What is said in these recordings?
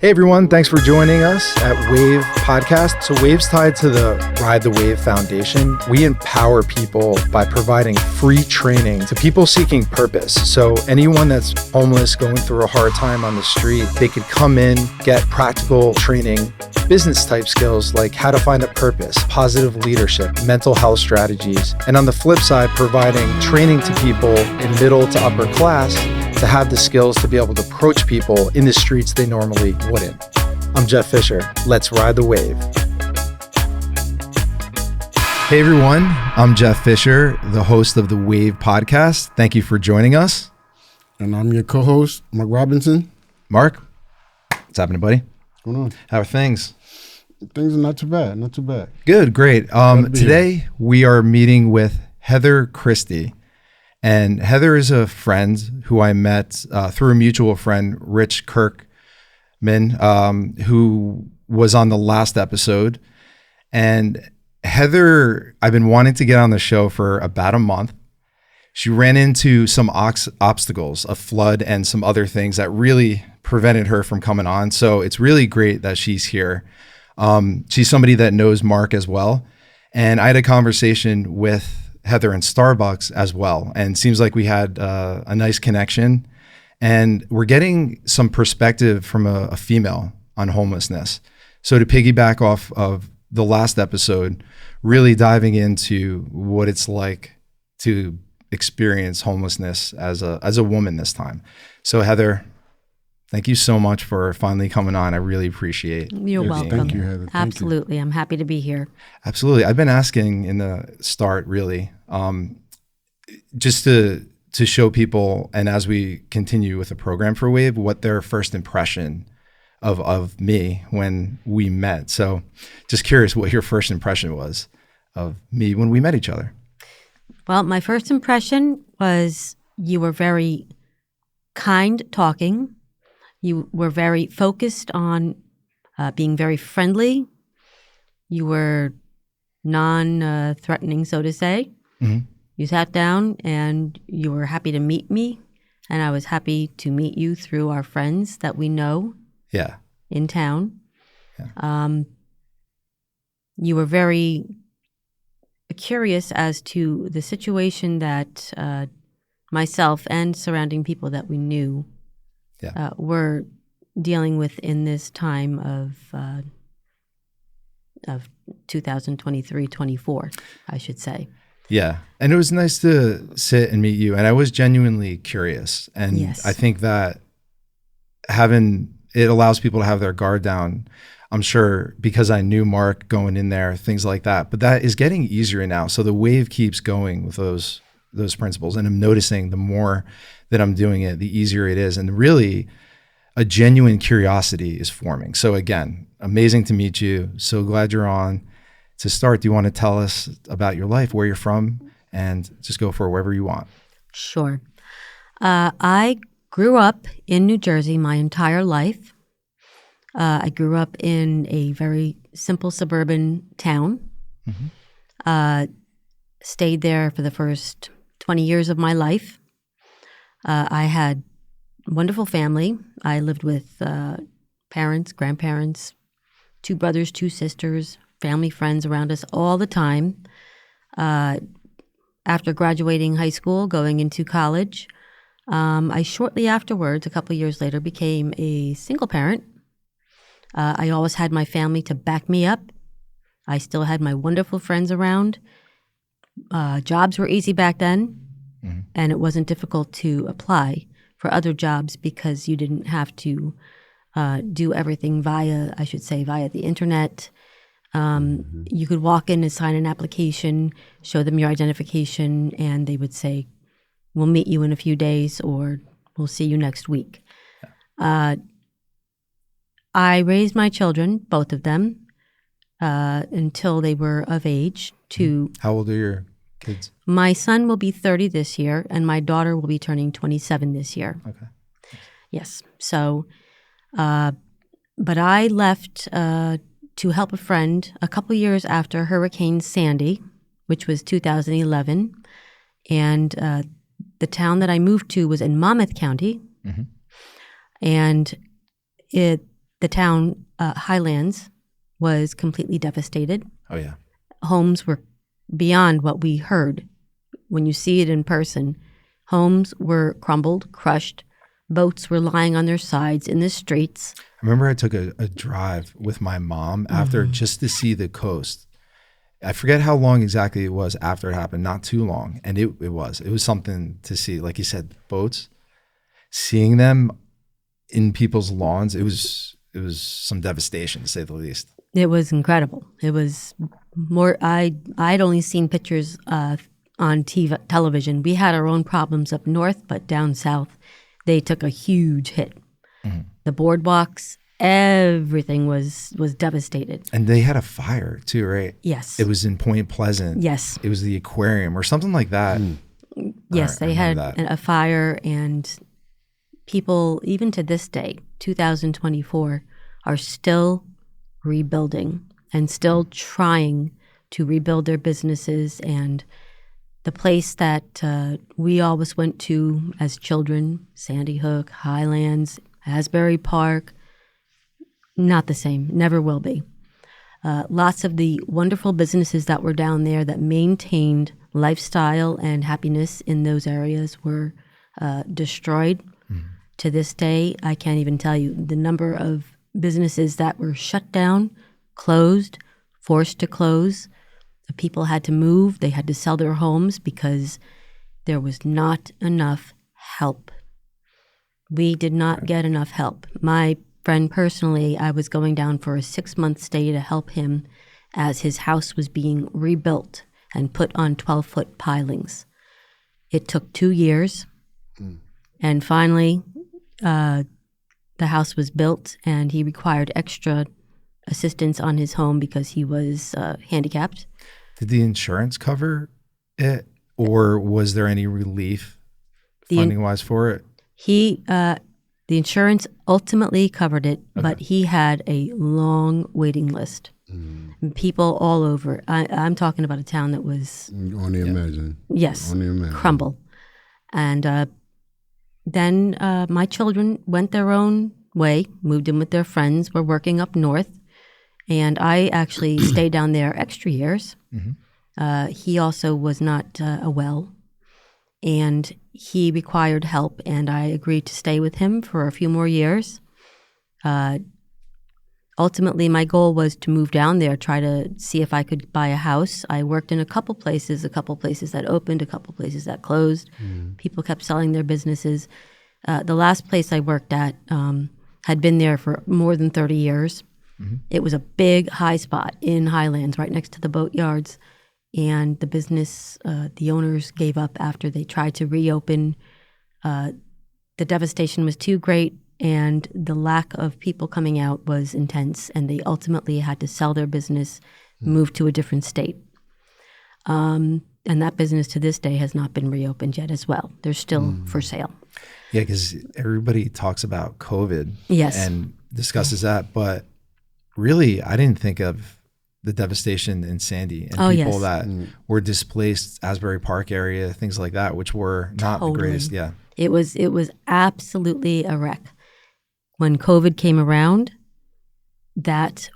Hey everyone, thanks for joining us at Wave Podcast. So Wave's tied to the Ride the Wave Foundation. We empower people by providing free training to people seeking purpose. So anyone that's homeless, going through a hard time on the street, they could come in, get practical training, business type skills like how to find a purpose, positive leadership, mental health strategies. And on the flip side, providing training to people in middle to upper class to have the skills to be able to approach people in the streets they normally wouldn't. I'm Jeff Fisher. Let's ride the wave. Hey everyone, I'm Jeff Fisher, the host of the Wave Podcast. Thank you for joining us. And I'm your co-host, Mark Robinson. Mark, what's happening, buddy? What's going on? How are things? Things are not too bad, not too bad. Good, great. Today we are meeting with Heather Christie. And Heather is a friend who I met through a mutual friend, Rich Kirkman, who was on the last episode. And Heather, I've been wanting to get on the show for about a month. She ran into some obstacles, a flood and some other things that really prevented her from coming on. So it's really great that she's here. She's somebody that knows Mark as well. And I had a conversation with Heather in Starbucks as well. And seems like we had a nice connection. And we're getting some perspective from a female on homelessness. So to piggyback off of the last episode, really diving into what it's like to experience homelessness as a woman this time. So Heather, thank you so much for finally coming on. I really appreciate You're welcome. Thank you, Heather. Absolutely. I'm happy to be here. Absolutely. I've been asking in the start, really, just to show people, and as we continue with the program for Wave, what their first impression of me when we met. So just curious what your first impression was of me when we met each other. Well, my first impression was you were very kind talking. You were very focused on being very friendly. You were non-threatening, so to say. Mm-hmm. You sat down and you were happy to meet me, and I was happy to meet you through our friends that we know in town. Yeah. You were very curious as to the situation that myself and surrounding people that we knew were dealing with in this time of 2023-24, I should say. Yeah. And it was nice to sit and meet you. And I was genuinely curious. And yes. I think that it allows people to have their guard down, I'm sure, because I knew Mark going in there, things like that. But that is getting easier now. So the wave keeps going with those principles. And I'm noticing the more that I'm doing it, the easier it is. And really a genuine curiosity is forming. So again, amazing to meet you. So glad you're on. To start, do you want to tell us about your life, where you're from, and just go for wherever you want? Sure. I grew up in New Jersey my entire life. I grew up in a very simple suburban town. Mm-hmm. Stayed there for the first 20 years of my life. I had a wonderful family. I lived with parents, grandparents, 2 brothers, 2 sisters, family friends around us all the time. After graduating high school, going into college, I shortly afterwards, a couple of years later, became a single parent. I always had my family to back me up. I still had my wonderful friends around. Jobs were easy back then, mm-hmm. and it wasn't difficult to apply for other jobs because you didn't have to do everything via the internet. You could walk in and sign an application, show them your identification, and they would say, we'll meet you in a few days or we'll see you next week. I raised my children, both of them, until they were of age to... How old are your kids? My son will be 30 this year, and my daughter will be turning 27 this year. Okay. Yes. So, but I left... to help a friend a couple years after Hurricane Sandy, which was 2011. And the town that I moved to was in Monmouth County. Mm-hmm. And the town Highlands was completely devastated. Oh, yeah. Homes were beyond what we heard. When you see it in person, homes were crumbled, crushed. Boats were lying on their sides in the streets. I remember I took a drive with my mom after just to see the coast. I forget how long exactly it was after it happened, not too long. And it was something to see. Like you said, boats, seeing them in people's lawns, it was some devastation, to say the least. It was incredible. It was more, I'd only seen pictures on television. We had our own problems up north, but down south, they took a huge hit. Mm-hmm. The boardwalks, everything was devastated. And they had a fire too, right? Yes. It was in Point Pleasant. Yes. It was the aquarium or something like that. Yes, they had a fire, and people, even to this day, 2024, are still rebuilding and still trying to rebuild their businesses. And the place that we always went to as children, Sandy Hook, Highlands, Asbury Park, not the same, never will be. Lots of the wonderful businesses that were down there that maintained lifestyle and happiness in those areas were destroyed. Mm. To this day, I can't even tell you the number of businesses that were shut down, closed, forced to close. The people had to move. They had to sell their homes because there was not enough help. We did not get enough help. My friend personally, I was going down for a 6-month stay to help him as his house was being rebuilt and put on 12-foot pilings. It took 2 years, and finally the house was built, and he required extra assistance on his home because he was handicapped. Did the insurance cover it, or was there any relief funding-wise for it? The insurance ultimately covered it, but he had a long waiting list. People all over. I'm talking about a town that was... Only imagine. Yes, only imagine. Crumble. And then my children went their own way, moved in with their friends, were working up north, and I actually stayed down there extra years. Mm-hmm. He also was not well, and he required help, and I agreed to stay with him for a few more years. Ultimately, my goal was to move down there, try to see if I could buy a house. I worked in a couple places that opened, a couple places that closed. People kept selling their businesses. The last place I worked at had been there for more than 30 years. Mm-hmm. It was a big high spot in Highlands, right next to the boat yards. And the business, the owners gave up after they tried to reopen. The devastation was too great, and the lack of people coming out was intense, and they ultimately had to sell their business, move to a different state. And that business to this day has not been reopened yet as well. They're still for sale. Yeah, because everybody talks about COVID and discusses that, but really I didn't think of the devastation in Sandy and people that were displaced, Asbury Park area, things like that, which were not the greatest. Yeah. It was absolutely a wreck. When COVID came around, that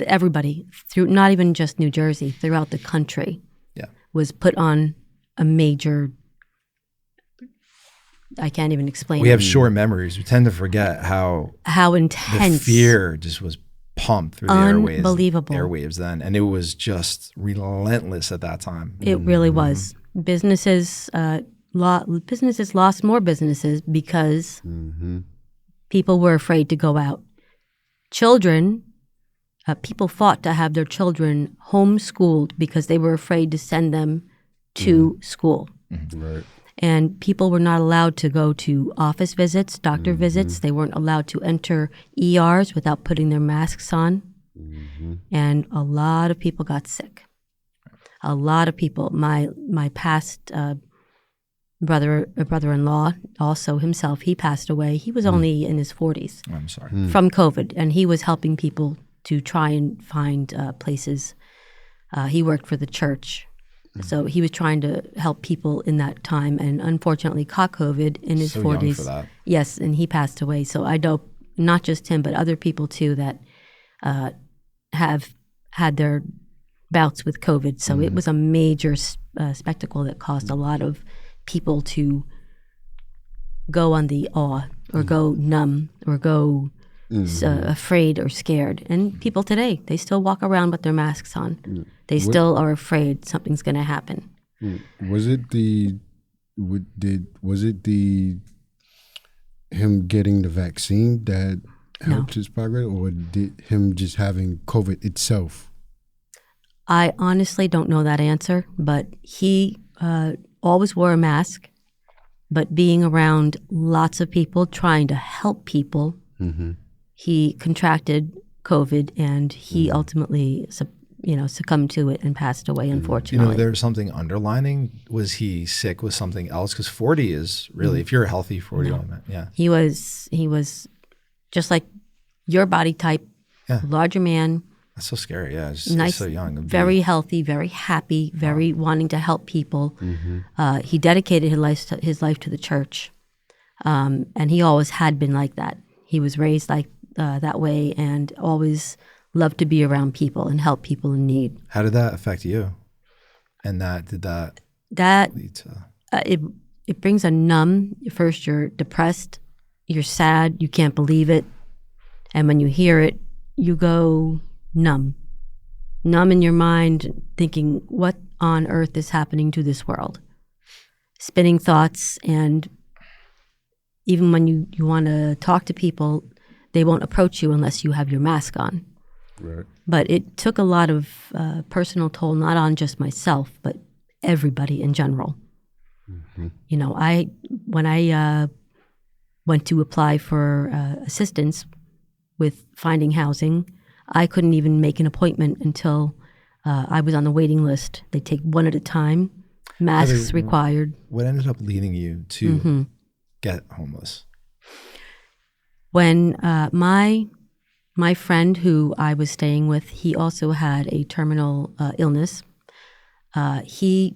everybody, through not even just New Jersey, throughout the country, was put on a major, I can't even explain. We have short memories. We tend to forget how intense the fear just was pumped through the airwaves then, and it was just relentless at that time. It really was. Businesses lost more businesses because people were afraid to go out. Children, people fought to have their children homeschooled because they were afraid to send them to school. Right. And people were not allowed to go to office visits, doctor visits. They weren't allowed to enter ERs without putting their masks on. And a lot of people got sick. A lot of people. My past brother-in-law, also himself, he passed away. He was only in his 40s. Oh, I'm sorry. From COVID, and he was helping people to try and find places. He worked for the church. So he was trying to help people in that time, and unfortunately caught COVID in his 40s. Young for that. Yes, and he passed away. So I not just him, but other people too that have had their bouts with COVID. So it was a major spectacle that caused a lot of people to go on the awe or go numb or go afraid or scared. And people today, they still walk around with their masks on. They still are afraid something's going to happen. Was it him getting the vaccine that helped his progress, or did him just having COVID itself? I honestly don't know that answer, but he always wore a mask. But being around lots of people, trying to help people, he contracted COVID, and he ultimately, succumbed to it and passed away, unfortunately. There's something underlining. Was he sick with something else? Because 40 is really, if you're a healthy 40-year-old man, yeah. He was just like your body type, larger man. That's so scary. Yeah, nice, so young. Very healthy, very happy, very wanting to help people. He dedicated his life to the church, and he always had been like that. He was raised like that way, and always loved to be around people and help people in need. How did that affect you? And did that lead to? It brings a numb. First, you're depressed, you're sad, you can't believe it, and when you hear it, you go numb in your mind, thinking, what on earth is happening to this world? Spinning thoughts, and even when you want to talk to people, they won't approach you unless you have your mask on. Right. But it took a lot of personal toll, not on just myself, but everybody in general. When I went to apply for assistance with finding housing, I couldn't even make an appointment until I was on the waiting list. They take one at a time, masks required. What ended up leading you to get homeless? When my friend who I was staying with, he also had a terminal illness. He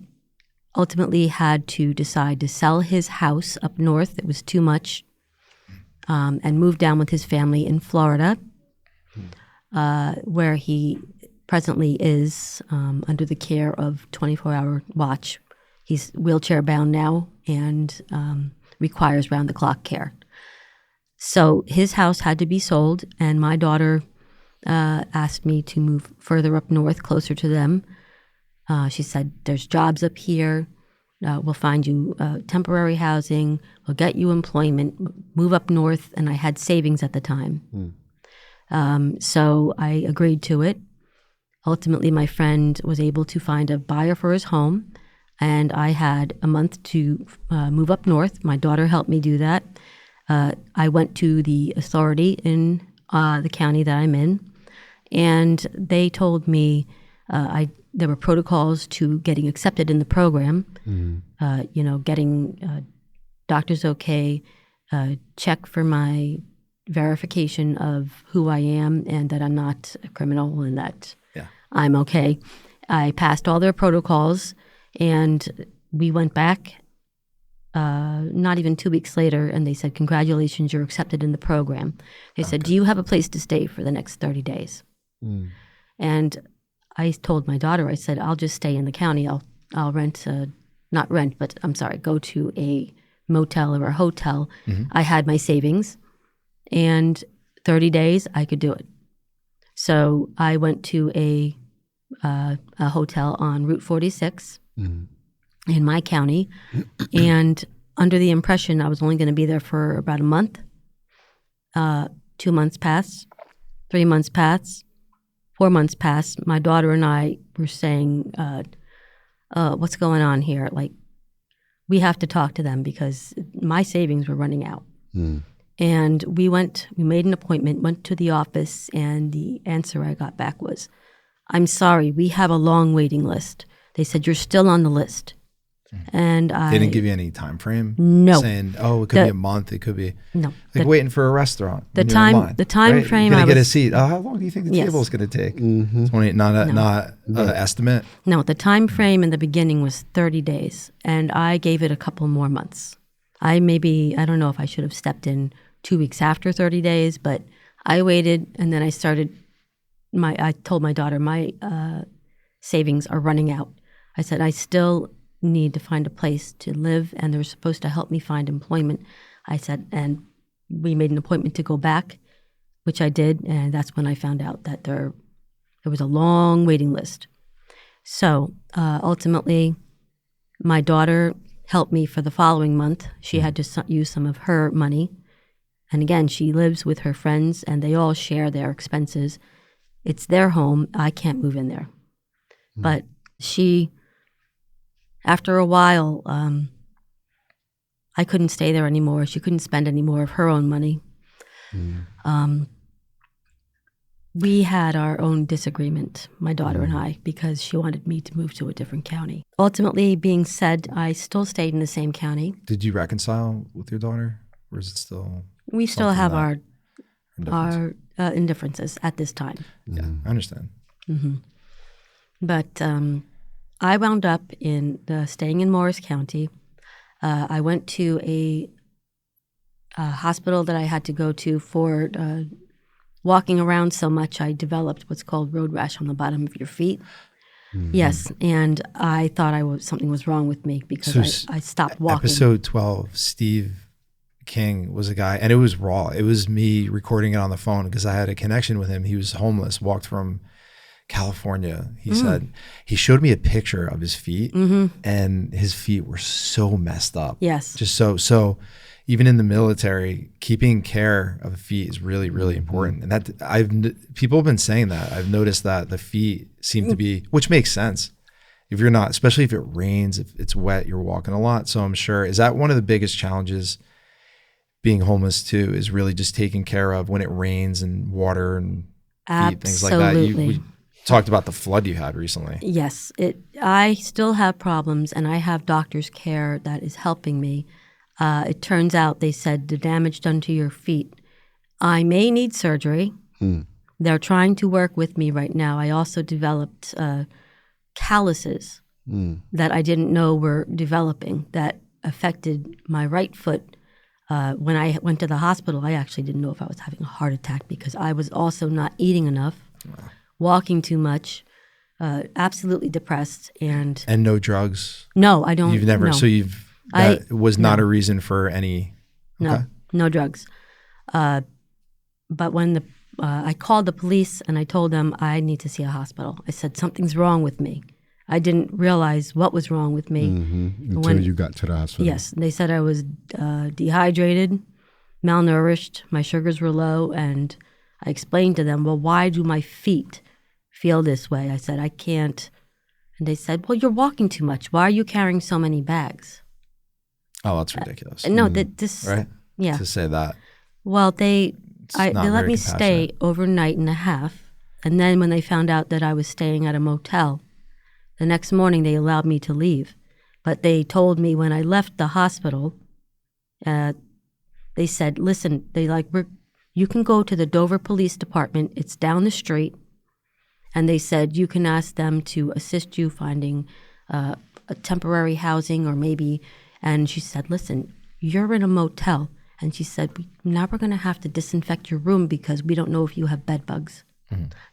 ultimately had to decide to sell his house up north. It was too much, and move down with his family in Florida, where he presently is under the care of 24-hour watch. He's wheelchair bound now and requires round-the-clock care. So his house had to be sold, and my daughter asked me to move further up north, closer to them. She said, there's jobs up here. We'll find you temporary housing. We'll get you employment. Move up north. And I had savings at the time. So I agreed to it. Ultimately, my friend was able to find a buyer for his home, and I had a month to move up north. My daughter helped me do that. I went to the authority in the county that I'm in, and they told me there were protocols to getting accepted in the program, getting doctor's okay, check for my verification of who I am and that I'm not a criminal and that I'm okay. I passed all their protocols, and we went back not even 2 weeks later, and they said, congratulations, you're accepted in the program. They said, do you have a place to stay for the next 30 days? And I told my daughter, I said, I'll just stay in the county. I'll rent, go to a motel or a hotel. I had my savings, and 30 days I could do it. So I went to a hotel on Route 46 in my county, and under the impression I was only going to be there for about a month. 2 months passed, 3 months passed, 4 months passed. My daughter and I were saying, what's going on here? Like, we have to talk to them because my savings were running out. And we made an appointment, went to the office, and the answer I got back was, I'm sorry, we have a long waiting list. They said, you're still on the list. And they didn't give you any time frame? No. Saying, it could be a month, it could be waiting for a restaurant. The time frame, you're gonna get a seat. How long do you think the table is going to take? 20, not an estimate? No, the time frame in the beginning was 30 days, and I gave it a couple more months. I don't know if I should have stepped in 2 weeks after 30 days, but I waited, and then I told my daughter, my savings are running out. I said, I still need to find a place to live, and they're supposed to help me find employment. I said, and we made an appointment to go back, which I did, and that's when I found out that there was a long waiting list. So ultimately, my daughter helped me for the following month. She had to use some of her money. And again, she lives with her friends, and they all share their expenses. It's their home. I can't move in there. But she, after a while, I couldn't stay there anymore. She couldn't spend any more of her own money. We had our own disagreement, my daughter and I, because she wanted me to move to a different county. Ultimately, being said, I still stayed in the same county. Did you reconcile with your daughter, or is it still? We still have our indifferences at this time. Yeah, I understand. But I wound up staying in Morris County. I went to a hospital that I had to go to for walking around so much. I developed what's called road rash on the bottom of your feet. Yes, and I thought something was wrong with me because I stopped walking. Episode 12, Steve King was a guy, and it was raw. It was me recording it on the phone because I had a connection with him. He was homeless, walked from California. He said, he showed me a picture of his feet, and his feet were so messed up. Yes. Just so even in the military, keeping care of the feet is really, really important. And that people have been saying that. I've noticed that the feet seem to be, which makes sense. If you're not, especially if it rains, if it's wet, you're walking a lot. So I'm sure, is that one of the biggest challenges being homeless too, is really just taking care of when it rains and water and feet, things like that. We talked about the flood you had recently. Yes. I still have problems, and I have doctor's care that is helping me. It turns out they said the damage done to your feet, I may need surgery. They're trying to work with me right now. I also developed calluses that I didn't know were developing that affected my right foot. When I went to the hospital, I actually didn't know if I was having a heart attack because I was also not eating enough, walking too much, absolutely depressed. And no drugs? No, I don't. You've never, no. That was not a reason for any? Okay. No drugs. But when I called the police and I told them I need to see a hospital. I said, something's wrong with me. I didn't realize what was wrong with me. Until you got to the hospital. Yes. They said I was dehydrated, malnourished, my sugars were low, and I explained to them, well, why do my feet feel this way? I said, I can't. And they said, well, you're walking too much. Why are you carrying so many bags? Oh, that's ridiculous. No, this right? Yeah. To say that. Well, they let me stay overnight and a half, and then when they found out that I was staying at a motel, the next morning they allowed me to leave. But they told me when I left the hospital, they said, listen, you can go to the Dover Police Department. It's down the street. And they said, you can ask them to assist you finding a temporary housing or maybe. And she said, listen, you're in a motel. And she said, we're never going to have to disinfect your room because we don't know if you have bed bugs.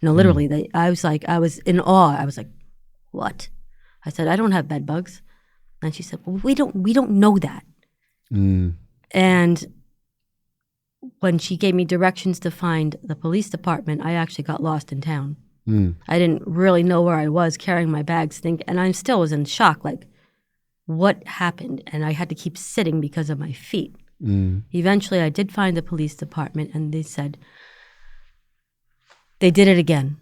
No, literally, I was in awe. I was like, what? I said, I don't have bed bugs. And she said, well, we don't know that. And when she gave me directions to find the police department, I actually got lost in town. I didn't really know where I was carrying my bags, and I still was in shock, like, what happened? And I had to keep sitting because of my feet. Eventually, I did find the police department, and they said, they did it again.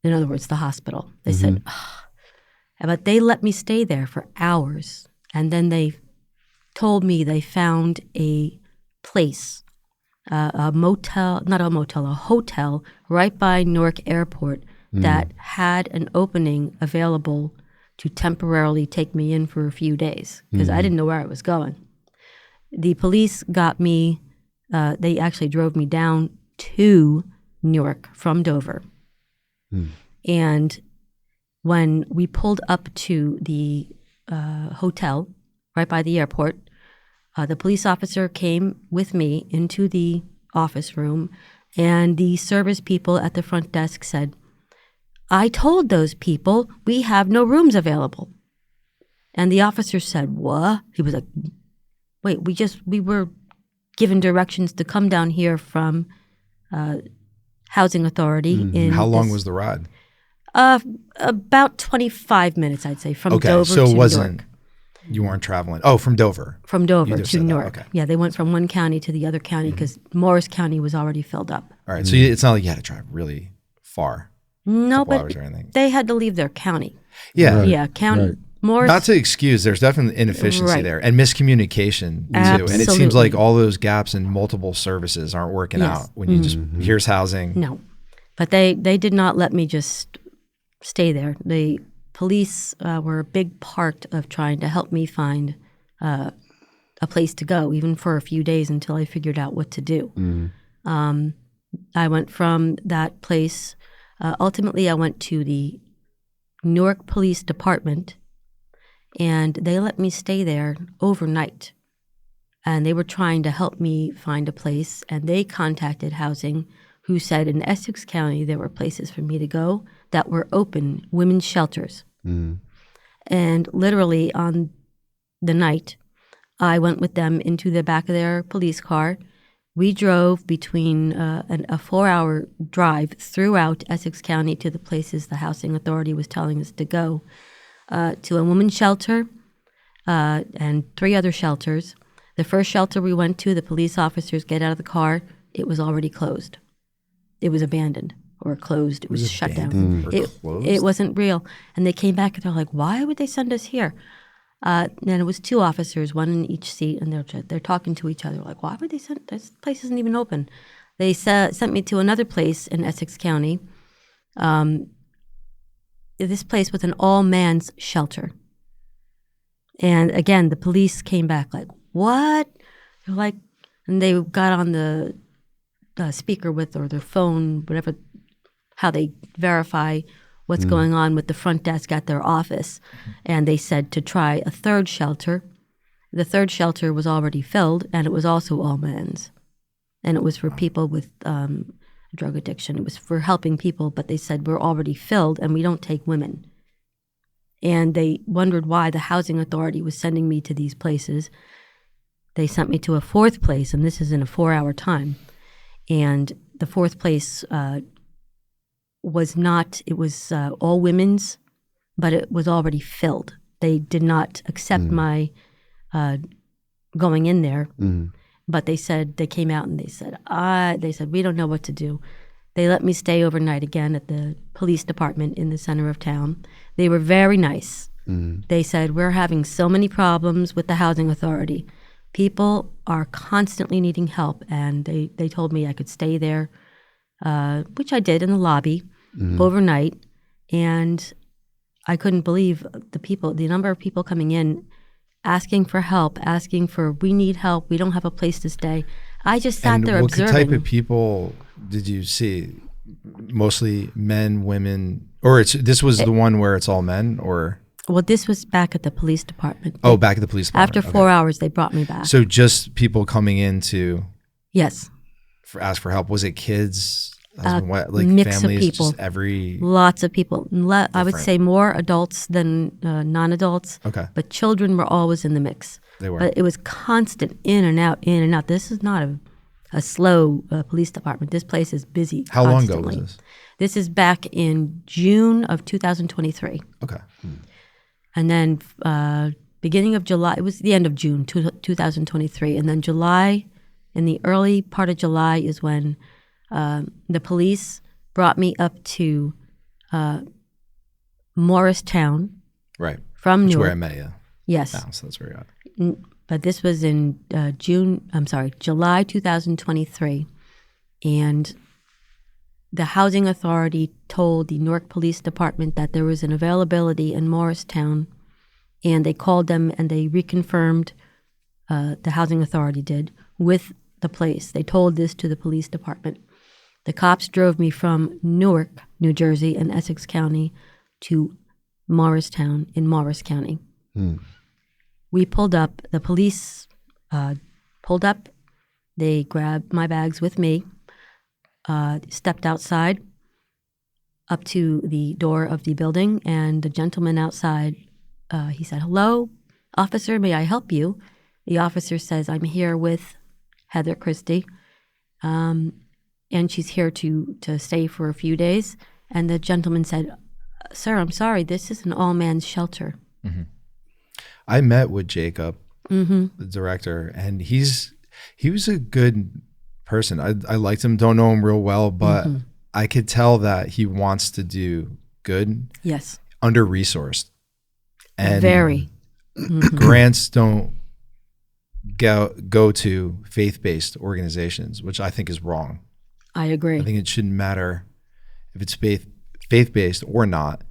In other words, the hospital. They said, but they let me stay there for hours. And then they told me they found a place, a hotel right by Newark Airport that had an opening available to temporarily take me in for a few days because I didn't know where I was going. The police got me, they actually drove me down to Newark from Dover. And when we pulled up to the hotel right by the airport, The police officer came with me into the office room, and the service people at the front desk said, "I told those people we have no rooms available." And the officer said, "What?" He was like, "Wait, we were given directions to come down here from Housing Authority." How long was the ride? About 25 minutes, I'd say, from Dover so to it wasn't, Newark. You weren't traveling. Oh, from Dover. From Dover You just to said that. Newark. Okay. Yeah, they went from one county to the other county because Morris County was already filled up. All right. So it's not like you had to drive really far. No, Couple but hours or anything. they had to leave their county. Yeah. Right. Yeah, county. Right. Morris. Not to excuse, there's definitely inefficiency Right. there and miscommunication too. And it seems Absolutely. like all those gaps in multiple services aren't working Yes. out when you just, here's housing. No, but they did not let me just stay there. The police were a big part of trying to help me find a place to go, even for a few days until I figured out what to do. I went from that place. Ultimately, I went to the Newark Police Department, and they let me stay there overnight. And they were trying to help me find a place, and they contacted housing, who said in Essex County there were places for me to go that were open, women's shelters. And literally on the night, I went with them into the back of their police car. We drove between a 4-hour drive throughout Essex County to the places the Housing Authority was telling us to go, to a women's shelter and 3 other shelters. The first shelter we went to, the police officers get out of the car. It was already closed. It was abandoned or closed. It was shut down. It wasn't real. And they came back and they're like, "Why would they send us here?" And it was 2 officers, one in each seat, and they're talking to each other like, "Why would they send? This place isn't even open." They sent me to another place in Essex County. This place was an all-man's shelter. And again, the police came back like, "What?" They're like, and they got on the speaker with, or their phone, whatever, how they verify what's going on with the front desk at their office. And they said to try a 3rd shelter. The 3rd shelter was already filled, and it was also all men's. And it was for people with drug addiction. It was for helping people, but they said, "We're already filled, and we don't take women." And they wondered why the Housing Authority was sending me to these places. They sent me to a 4th place, and this is in a 4-hour time. And the 4th place was not, it was all women's, but it was already filled. They did not accept my going in there, but they said, they came out and they said, "We don't know what to do." They let me stay overnight again at the police department in the center of town. They were very nice. They said, "We're having so many problems with the Housing Authority. People are constantly needing help," and they told me I could stay there, which I did in the lobby overnight. And I couldn't believe the number of people coming in, asking for help, asking for, "We need help. We don't have a place to stay." I just sat there observing. What type of people did you see? Mostly men, women, or this was the one where it's all men, or? Well, this was back at the police department. Oh, back at the police department. After 4 hours, they brought me back. So just people coming in to yes, ask for help. Was it kids? Like mix families, of people. Just lots of people. I would say more adults than non-adults. Okay. But children were always in the mix. They were. But it was constant in and out, in and out. This is not a slow police department. This place is busy. How constantly. long ago was this? This is back in June of 2023. Okay. And then beginning of July, it was the end of June 2023. And then July, in the early part of July is when the police brought me up to Morristown. Right. From Newark. Newark. Where I met you. Yes. Now, so that's where you're at. But this was in July 2023. And the Housing Authority told the Newark Police Department that there was an availability in Morristown, and they called them and they reconfirmed, the Housing Authority did, with the place. They told this to the police department. The cops drove me from Newark, New Jersey, and Essex County to Morristown in Morris County. We pulled up. The police pulled up. They grabbed my bags with me, stepped outside up to the door of the building, and the gentleman outside, he said, "Hello, officer, may I help you?" The officer says, "I'm here with Heather Christie, and she's here to stay for a few days." And the gentleman said, "Sir, I'm sorry, this is an all-man's shelter." Mm-hmm. I met with Jacob, the director, and he was a good person. I liked him, don't know him real well, but I could tell that he wants to do good. Yes. Under-resourced. And very. Grants don't go to faith-based organizations, which I think is wrong. I agree. I think it shouldn't matter if it's faith-based or not.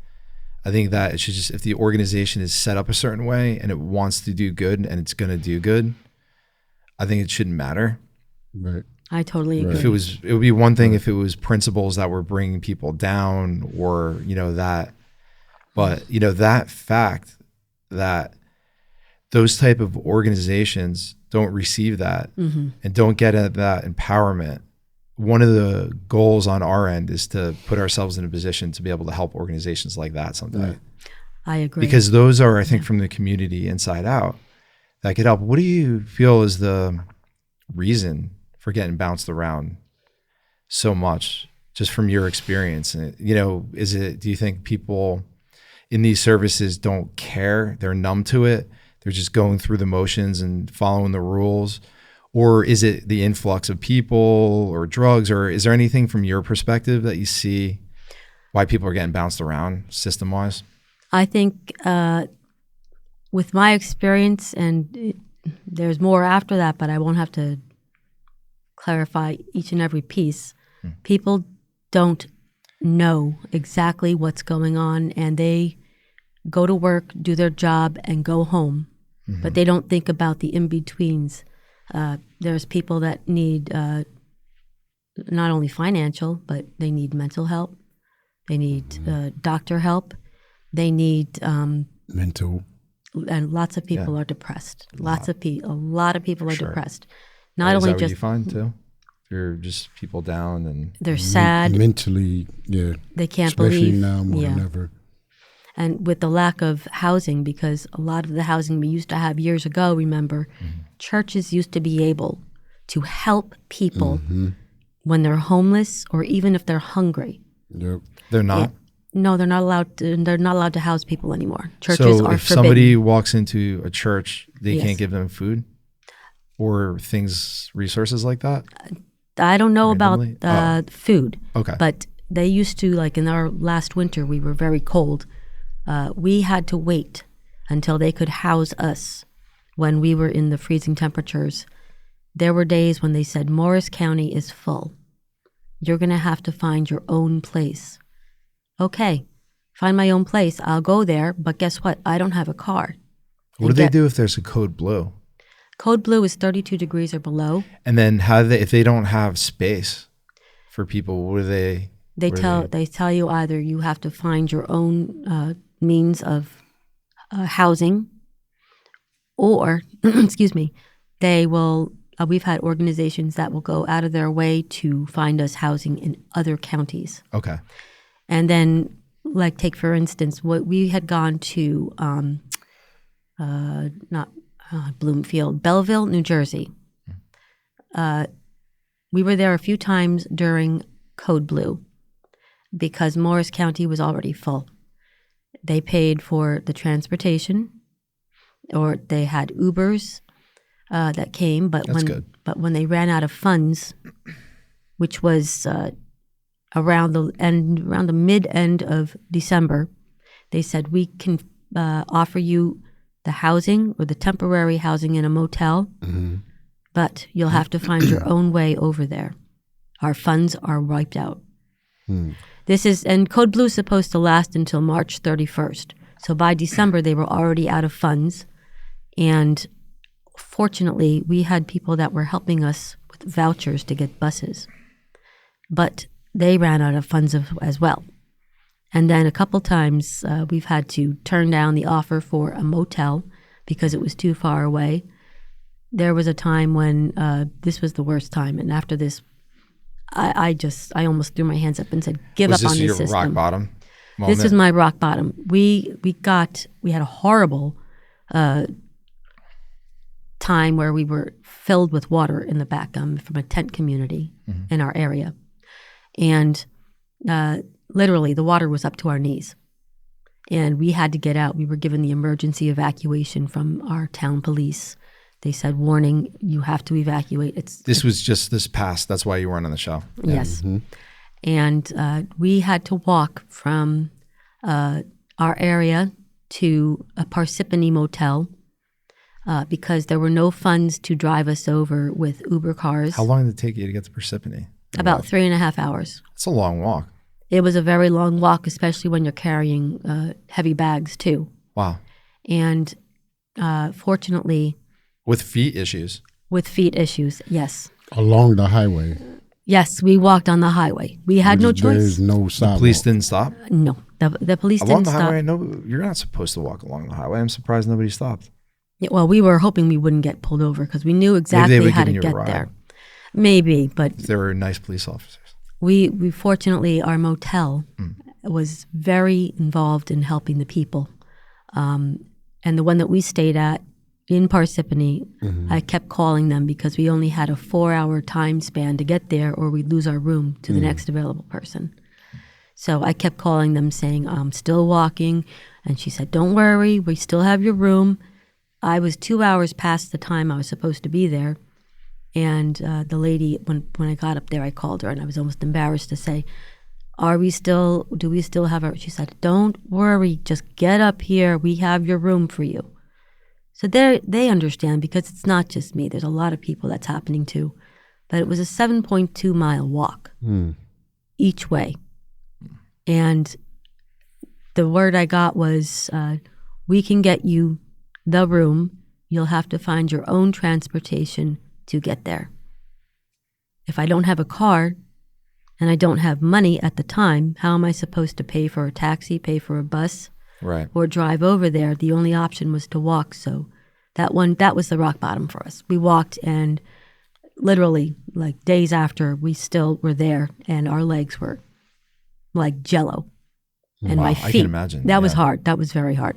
I think that it should just, if the organization is set up a certain way and it wants to do good and it's going to do good, I think it shouldn't matter. Right. I totally agree. If it would be one thing if it was principles that were bringing people down or, that, but, that fact that those type of organizations don't receive that and don't get at that empowerment. One of the goals on our end is to put ourselves in a position to be able to help organizations like that someday. Right. I agree. Because those are, I think, from the community inside out that could help. What do you feel is the reason for getting bounced around so much, just from your experience? And, do you think people in these services don't care? They're numb to it. They're just going through the motions and following the rules. Or is it the influx of people or drugs? Or is there anything from your perspective that you see why people are getting bounced around system-wise? I think with my experience, and there's more after that, but I won't have to clarify each and every piece. People don't know exactly what's going on, and they go to work, do their job, and go home. But they don't think about the in-betweens. There's people that need not only financial, but they need mental help. They need doctor help. They need mental. And lots of people are depressed. A lot of people are depressed. Not Is only that just what you find too? You're just people down and they're sad. Mentally, yeah. They can't Especially believe. now more than ever. And with the lack of housing, because a lot of the housing we used to have years ago, remember, churches used to be able to help people when they're homeless or even if they're hungry. Yep. They're not? No, they're not allowed to house people anymore. Churches so are if forbidden. somebody walks into a church, they can't give them food or resources like that? I don't know randomly? about food. Okay. But they used to, like in our last winter, we were very cold. We had to wait until they could house us when we were in the freezing temperatures. There were days when they said, Morris County is full. You're going to have to find your own place. Okay, find my own place. I'll go there, but guess what? I don't have a car. What do they do if there's a code blue? Code blue is 32 degrees or below. And then if they don't have space for people, what do they? They tell you either you have to find your own means of housing, or excuse me, they will. We've had organizations that will go out of their way to find us housing in other counties. Okay. And then, like, take for instance, what we had gone to, not Bloomfield, Belleville, New Jersey. We were there a few times during Code Blue because Morris County was already full. They paid for the transportation, or they had Ubers that came, but when they ran out of funds, which was around the mid-end of December, they said, we can offer you the housing or the temporary housing in a motel, but you'll have to find your own way over there. Our funds are wiped out. And Code Blue is supposed to last until March 31st. So by December, they were already out of funds. And fortunately, we had people that were helping us with vouchers to get buses. But they ran out of funds as well. And then a couple times we've had to turn down the offer for a motel because it was too far away. there was a time when this was the worst time, and after this, I almost threw my hands up and said, "Give up on this system." Was this your rock bottom moment? This was my rock bottom. We had a horrible time where we were filled with water in the back from a tent community in our area, and literally the water was up to our knees, and we had to get out. We were given the emergency evacuation from our town police. They said, "Warning, you have to evacuate." This was just this past. That's why you weren't on the show. Yes, and we had to walk from our area to a Parsippany motel because there were no funds to drive us over with Uber cars. How long did it take you to get to Parsippany? About 3.5 hours. It's a long walk. It was a very long walk, especially when you're carrying heavy bags too. Wow. And fortunately... With feet issues. With feet issues, yes. Along the highway. Yes, we walked on the highway. We had no choice. There's no sidewalk. The police didn't stop? No, the police along didn't stop. Along the highway, no, you're not supposed to walk along the highway. I'm surprised nobody stopped. Yeah, well, we were hoping we wouldn't get pulled over because we knew exactly how to get there. Maybe, but... If they were nice police officers. We fortunately, our motel was very involved in helping the people. And the one that we stayed at in Parsippany, I kept calling them because we only had a 4-hour time span to get there or we'd lose our room to the next available person. So I kept calling them saying, "I'm still walking." And she said, "Don't worry, we still have your room." I was 2 hours past the time I was supposed to be there. And the lady, when I got up there, I called her and I was almost embarrassed to say, do we still have our, she said, "Don't worry, just get up here. We have your room for you." So they understand because it's not just me. There's a lot of people that's happening to. But it was a 7.2 mile walk each way. And the word I got was, "We can get you the room. You'll have to find your own transportation to get there. If I don't have a car and I don't have money at the time, how am I supposed to pay for a taxi, pay for a bus, right, or drive over there?" The only option was to walk. So that was the rock bottom for us. We walked, and literally like days after, we still were there and our legs were like jello. And my feet, I can imagine. That was hard. That was very hard.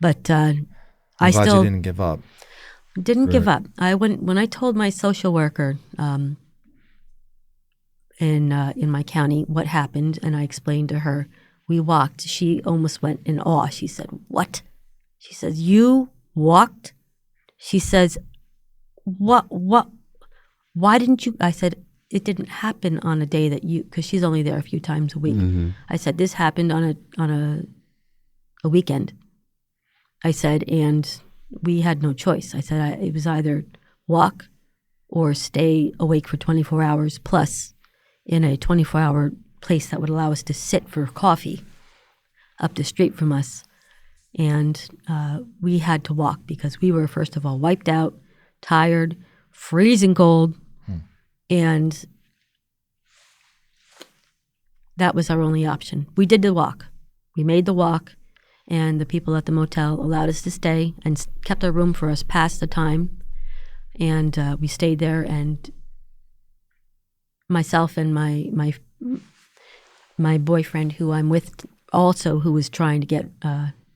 But I'm glad you didn't give up. Didn't give up. When I told my social worker in my county what happened, and I explained to her, we walked. She almost went in awe. She said, "What?" She says, "You walked?" She says, "What? Why didn't you?" I said, "It didn't happen on a day that you," because she's only there a few times a week. I said, "This happened on a weekend." I said, and we had no choice. I said it was either walk or stay awake for 24 hours plus in a 24-hour place that would allow us to sit for coffee up the street from us. And we had to walk because we were, first of all, wiped out, tired, freezing cold, and that was our only option. We did the walk. We made the walk. And the people at the motel allowed us to stay and kept our room for us past the time. And we stayed there, and myself and my boyfriend, who I'm with also, who was trying to get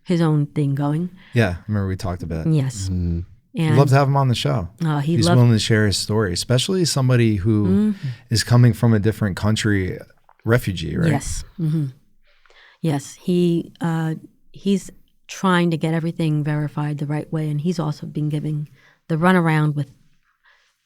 his own thing going. Yeah, I remember we talked about it. Yes. And I'd love to have him on the show. He's willing to share his story, especially somebody who is coming from a different country, refugee, right? Yes. Yes, he's trying to get everything verified the right way, and he's also been giving the runaround with,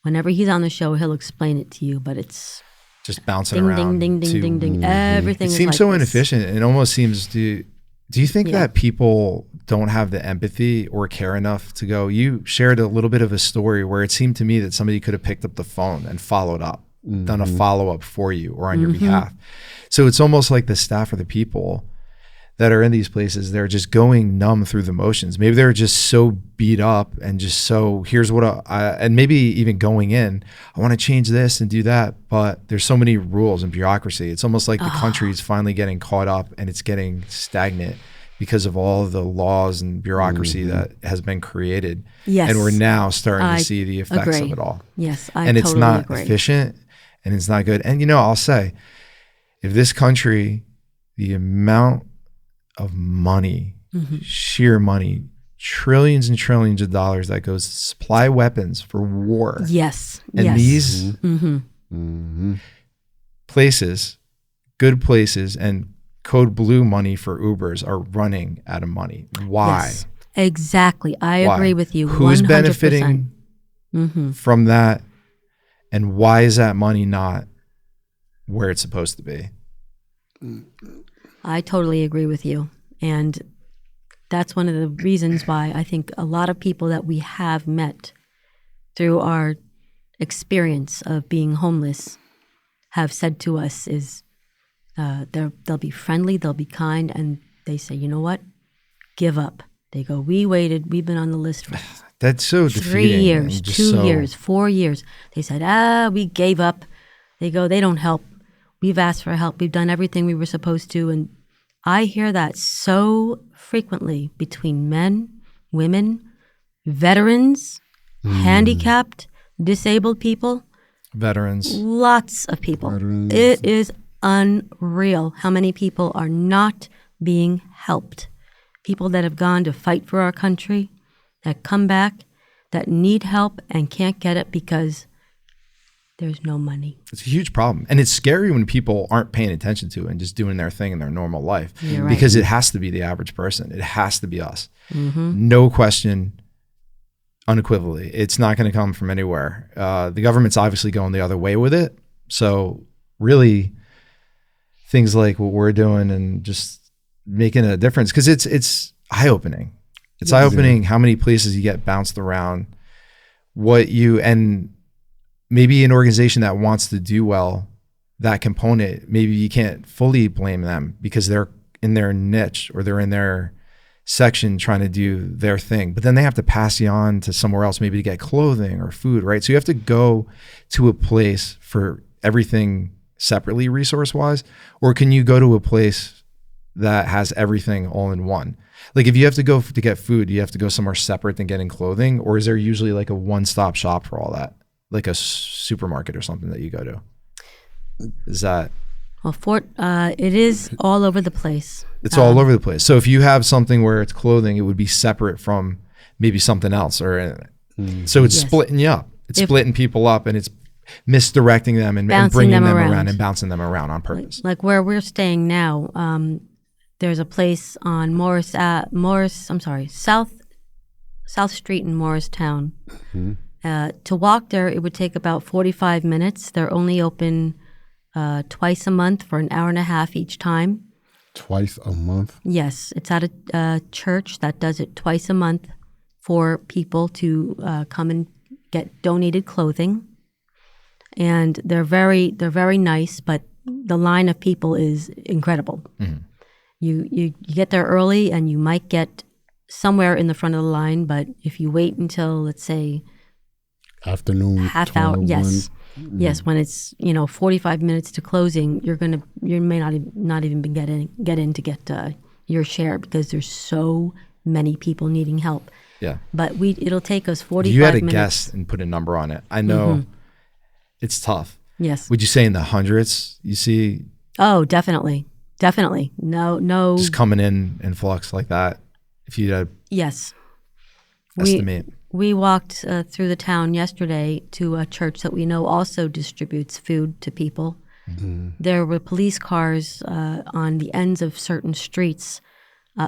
whenever he's on the show, he'll explain it to you, but it's just bouncing around. Ding, ding, ding, ding, ding. Everything is like seems so inefficient. It almost seems to... Do you think that people don't have the empathy or care enough to go? You shared a little bit of a story where it seemed to me that somebody could have picked up the phone and followed up, done a follow-up for you or on your behalf. So it's almost like the staff or the people that are in these places, they're just going numb through the motions. Maybe they're just so beat up and just so, here's what and maybe even going in, I want to change this and do that, but there's so many rules and bureaucracy. It's almost like the country is finally getting caught up and it's getting stagnant because of all the laws and bureaucracy that has been created. Yes. And we're now starting to see the effects of it all. Yes, I and totally it's not agree. efficient and it's not good. And, you know, I'll say, if this country, the amount of money, sheer money, trillions and trillions of dollars that goes to supply weapons for war. Yes. And these places, good places, and code blue money for Ubers are running out of money. Why? Yes, exactly. I agree with you. Who's 100%. benefiting from that? And why is that money not where it's supposed to be? I totally agree with you. And that's one of the reasons why I think a lot of people that we have met through our experience of being homeless have said to us is they'll be friendly, they'll be kind, and they say, you know what? Give up. They go, we waited, we've been on the list for That's so 3 defeating. years, 2 years, 4 years. They said, we gave up. They go, they don't help. We've asked for help. We've done everything we were supposed to. And I hear that so frequently between men, women, veterans, handicapped, disabled people. Veterans. Lots of people. Veterans. It is unreal how many people are not being helped. People that have gone to fight for our country, that come back, that need help and can't get it because there's no money. It's a huge problem. And it's scary when people aren't paying attention to it and just doing their thing in their normal life. You're right. Because it has to be the average person. It has to be us. No question, unequivocally. It's not going to come from anywhere. The government's obviously going the other way with it. So really, things like what we're doing and just making a difference, because it's eye-opening. It's eye-opening how many places you get bounced around, and maybe an organization that wants to do well, that component, maybe you can't fully blame them because they're in their niche or they're in their section trying to do their thing, but then they have to pass you on to somewhere else, maybe to get clothing or food, right? So you have to go to a place for everything separately resource-wise, or can you go to a place that has everything all in one? Like if you have to go to get food, you have to go somewhere separate than getting clothing, or is there usually like a one-stop shop for all that? Like a supermarket or something that you go to? Is that? Well, it is all over the place. It's all over the place. So if you have something where it's clothing, it would be separate from maybe something else, or so it's splitting you up. It's splitting people up, and it's misdirecting them and bringing them around and bouncing them around on purpose. Like where we're staying now, there's a place on South Street in Morristown. To walk there, it would take about 45 minutes. They're only open twice a month for an hour and a half each time. Twice a month? Yes. It's at a church that does it twice a month for people to come and get donated clothing. And they're very nice, but the line of people is incredible. You get there early and you might get somewhere in the front of the line, but if you wait until, let's say, afternoon, half hour, yes, when it's 45 minutes to closing, you may not even get in to get your share because there's so many people needing help. Yeah, but it'll take us 45 minutes. You had to guess and put a number on it. I know it's tough. Yes. Would you say in the hundreds? You see? Oh, definitely. No. Just coming in flux like that. If you had estimate. We walked through the town yesterday to a church that we know also distributes food to people. There were police cars on the ends of certain streets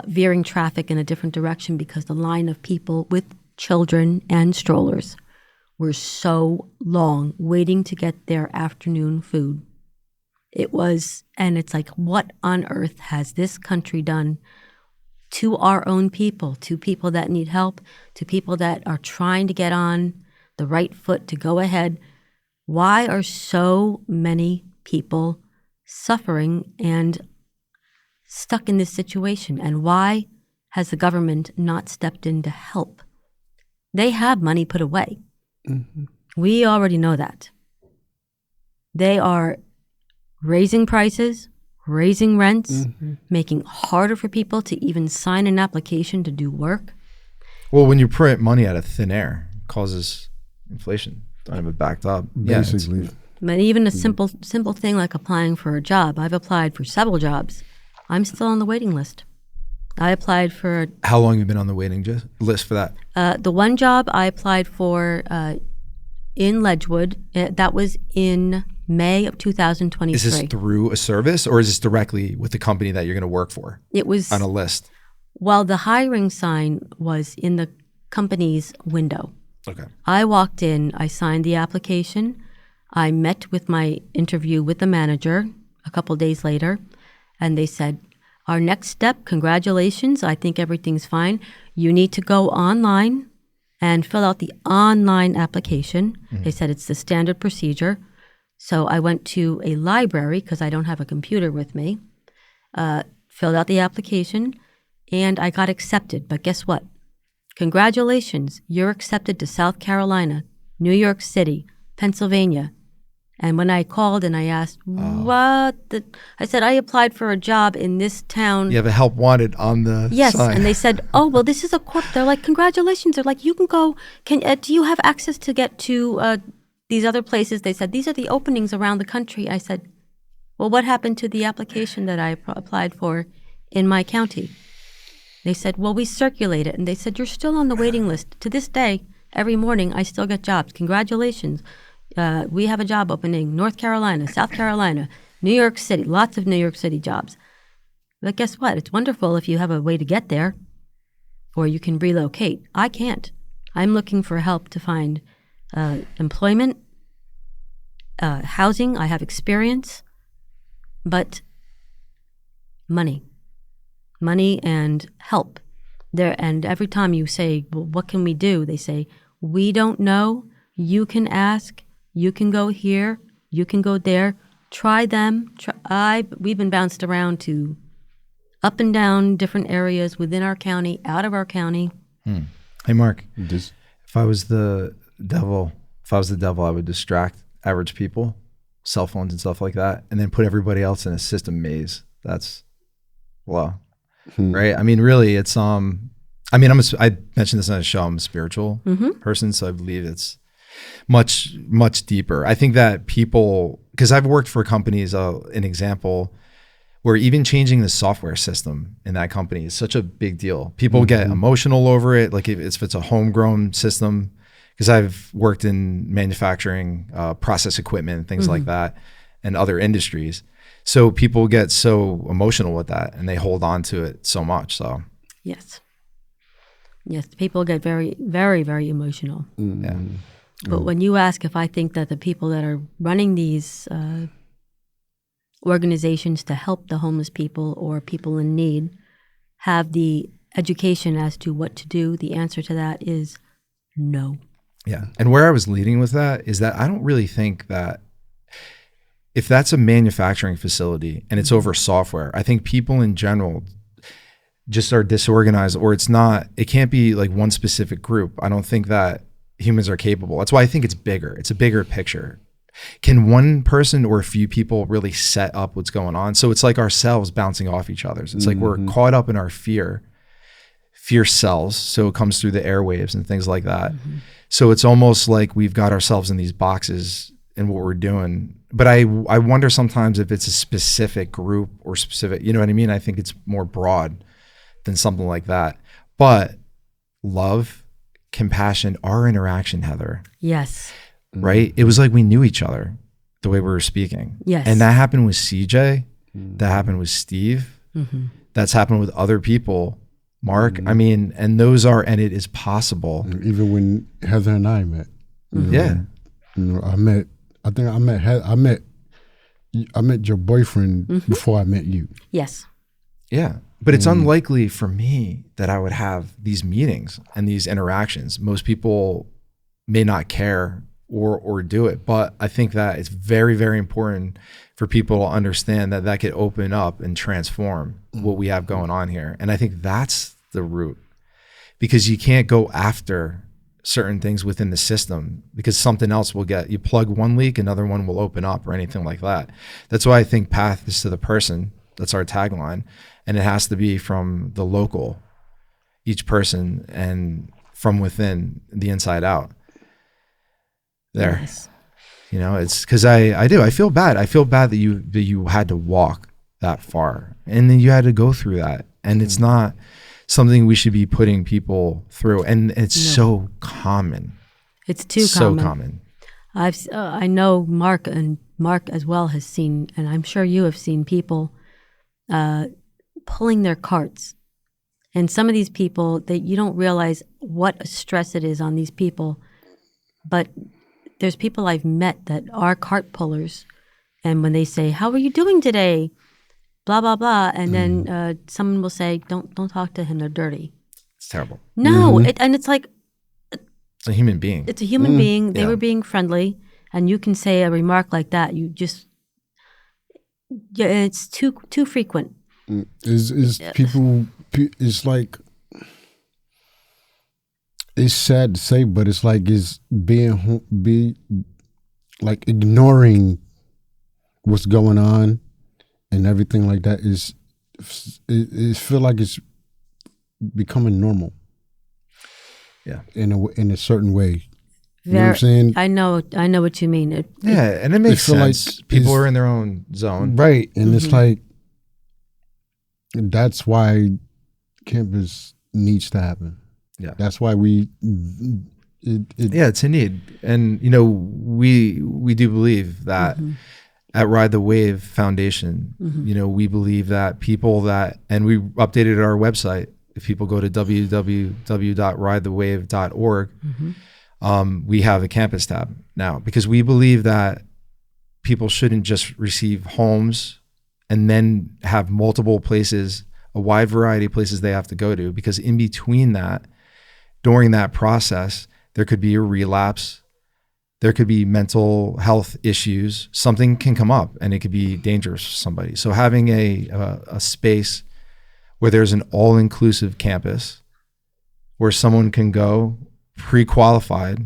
veering traffic in a different direction because the line of people with children and strollers were so long waiting to get their afternoon food. And it's like, what on earth has this country done to our own people, to people that need help, to people that are trying to get on the right foot to go ahead? Why are so many people suffering and stuck in this situation? And why has the government not stepped in to help? They have money put away. We already know that. They are raising prices, raising rents, making it harder for people to even sign an application to do work. Well, when you print money out of thin air, it causes inflation. Don't have it backed up. Basically. Yeah, But even a simple thing like applying for a job. I've applied for several jobs. I'm still on the waiting list. I applied for... How long have you been on the waiting list for that? The one job I applied for in Ledgewood, that was in May of 2023. Is this through a service or is this directly with the company that you're going to work for? It was on a list. Well, the hiring sign was in the company's window. Okay. I walked in, I signed the application. I met with my interview with the manager a couple days later, and they said, our next step, congratulations, I think everything's fine. You need to go online and fill out the online application. They said it's the standard procedure. So I went to a library because I don't have a computer with me, filled out the application, and I got accepted. But guess what? Congratulations, you're accepted to South Carolina, New York City, Pennsylvania. And when I called and I asked, I said, I applied for a job in this town. You have a help wanted on the sign. And they said, oh, well, this is a corp. They're like, congratulations. They're like, you can go. Do you have access to get to these other places? They said, these are the openings around the country. I said, well, what happened to the application that I applied for in my county? They said, well, we circulate it. And they said, you're still on the waiting list. To this day, every morning, I still get jobs. Congratulations. We have a job opening, North Carolina, South Carolina, New York City, lots of New York City jobs. But guess what? It's wonderful if you have a way to get there or you can relocate. I can't. I'm looking for help to find employment, housing. I have experience, but money and help. And every time you say, well, what can we do? They say, we don't know. You can ask. You can go here. You can go there. Try them. We've been bounced around to up and down different areas within our county, out of our county. Hey, Mark, if I was the devil, I would distract average people, cell phones and stuff like that, and then put everybody else in a system maze. That's, wow. Right? I mean, really, it's, I mentioned this on a show, I'm a spiritual person, so I believe it's much, much deeper. I think that people, because I've worked for companies, an example, where even changing the software system in that company is such a big deal. People get emotional over it, like if it's a homegrown system, because I've worked in manufacturing, process equipment, things like that, and other industries. So people get so emotional with that and they hold on to it so much. So yes, people get very, very, very emotional. Yeah. But when you ask if I think that the people that are running these organizations to help the homeless people or people in need have the education as to what to do, the answer to that is no. Yeah. And where I was leading with that is that I don't really think that if that's a manufacturing facility and it's over software, I think people in general just are disorganized, or it can't be like one specific group. I don't think that humans are capable. That's why I think it's bigger. It's a bigger picture. Can one person or a few people really set up what's going on? So it's like ourselves bouncing off each other's. It's like we're caught up in our fear sells. So it comes through the airwaves and things like that. So it's almost like we've got ourselves in these boxes in what we're doing. But I wonder sometimes if it's a specific group or specific, you know what I mean? I think it's more broad than something like that. But love, compassion, our interaction, Heather. Yes. Right? It was like we knew each other the way we were speaking. Yes. And that happened with CJ. That happened with Steve. That's happened with other people. Mark, I mean, and it is possible. Even when Heather and I met. Yeah. I met your boyfriend before I met you. Yes. Yeah. But it's unlikely for me that I would have these meetings and these interactions. Most people may not care or do it, but I think that it's very, very important for people to understand that could open up and transform what we have going on here. And I think that's the root, because you can't go after certain things within the system because something else will you plug one leak, another one will open up or anything like that. That's why I think path is to the person. That's our tagline. And it has to be from the local, each person, and from within, the inside out. There. Yes. You know, it's because I feel bad. I feel bad that you had to walk that far, and then you had to go through that. And it's not something we should be putting people through. And it's so common. It's too so common. I know Mark as well has seen, and I'm sure you have seen people pulling their carts. And some of these people, that you don't realize what a stress it is on these people. But there's people I've met that are cart pullers, and when they say, "How are you doing today?" blah blah blah, and then someone will say, "Don't talk to him. They're dirty." It's terrible. No, and it's like it's a human being. It's a human being. They were being friendly, and you can say a remark like that. You just it's too frequent. Is people? It's like, it's sad to say, but it's like like ignoring what's going on and everything like that it feel like it's becoming normal. Yeah, in a certain way. You know what I'm saying? I know what you mean. And it makes sense. Like people are in their own zone, right? And it's like, that's why campus needs to happen. Yeah, that's why it's a need. And you know, we do believe that at Ride the Wave Foundation, you know, we believe that people that, and we updated our website. If people go to www.ridethewave.org, we have a campus tab now, because we believe that people shouldn't just receive homes and then have multiple places, a wide variety of places they have to go to, because in between that, during that process, there could be a relapse, there could be mental health issues, something can come up and it could be dangerous for somebody. So having a space where there's an all-inclusive campus where someone can go pre-qualified,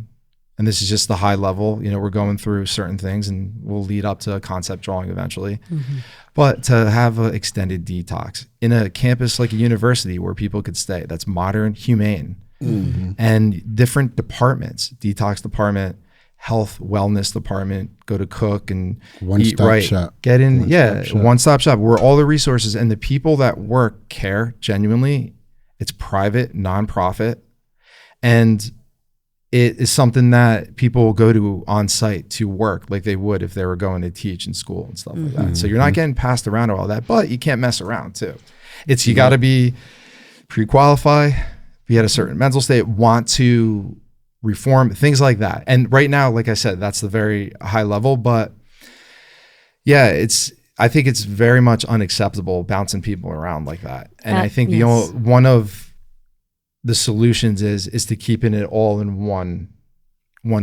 and this is just the high level, you know, we're going through certain things and we'll lead up to a concept drawing eventually. But to have an extended detox in a campus like a university where people could stay, that's modern, humane, and different departments, detox department, health, wellness department, go to cook and eat right. Shop. Get in, one-stop shop where all the resources and the people that work care genuinely. It's private, nonprofit, and it is something that people go to on site to work like they would if they were going to teach in school and stuff like that. So you're not getting passed around all that, but you can't mess around too. It's, you got to be pre-qualify, be at a certain mental state, want to reform, things like that. And right now, like I said, that's the very high level, but yeah, I think it's very much unacceptable bouncing people around like that. And I think one of the solutions is to keeping it all in one